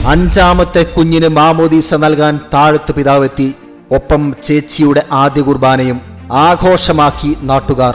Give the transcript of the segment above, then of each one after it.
അഞ്ചാമത്തെ കുഞ്ഞിന് മാമോദീസ നൽകാൻ താഴത്ത് പിതാവെത്തി. ഒപ്പം ചേച്ചിയുടെ ആദ്യ കുർബാനയും ആഘോഷമാക്കി നാട്ടുകാർ.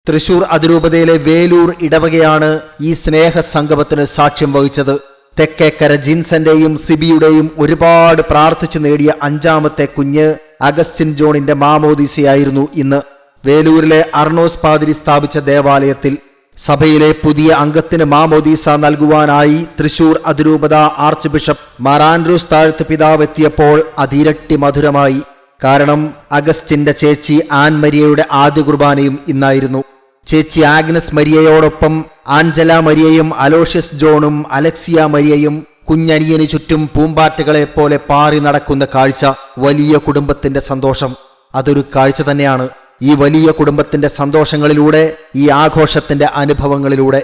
തൃശൂർ അതിരൂപതയിലെ വേലൂർ ഇടവകയാണ് ഈ സ്നേഹ സംഗമത്തിന് സാക്ഷ്യം വഹിച്ചത്. തെക്കേക്കര ജിൻസന്റെയും സിബിയുടെയും ഒരുപാട് പ്രാർത്ഥിച്ചു നേടിയ അഞ്ചാമത്തെ കുഞ്ഞ് അഗസ്റ്റിൻ ജോണിന്റെ മാമോദീസയായിരുന്നു ഇന്ന്. വേലൂരിലെ അർണോസ് പാതിരി സ്ഥാപിച്ച ദേവാലയത്തിൽ സഭയിലെ പുതിയ അംഗത്തിന് മാമോദീസ നൽകുവാനായി തൃശൂർ അതിരൂപത ആർച്ച് ബിഷപ്പ് മാർ ആൻഡ്രൂസ് താഴത്ത് പിതാവ് എത്തിയപ്പോൾ അതിരട്ടി മധുരമായി. കാരണം അഗസ്റ്റിന്റെ ചേച്ചി ആൻ മരിയയുടെ ആദ്യ കുർബാനയും ഇന്നായിരുന്നു. ചേച്ചി ആഗ്നസ് മരിയയോടൊപ്പം ആഞ്ചല മരിയയും അലോഷ്യസ് ജോണും അലക്സിയ മരിയയും കുഞ്ഞനിയന് ചുറ്റും പൂമ്പാറ്റകളെ പോലെ പാറി നടക്കുന്ന കാഴ്ച വലിയ കുടുംബത്തിന്റെ സന്തോഷം. അതൊരു കാഴ്ച തന്നെയാണ്. ഈ വലിയ കുടുംബത്തിന്റെ സന്തോഷങ്ങളിലൂടെ, ഈ ആഘോഷത്തിന്റെ അനുഭവങ്ങളിലൂടെ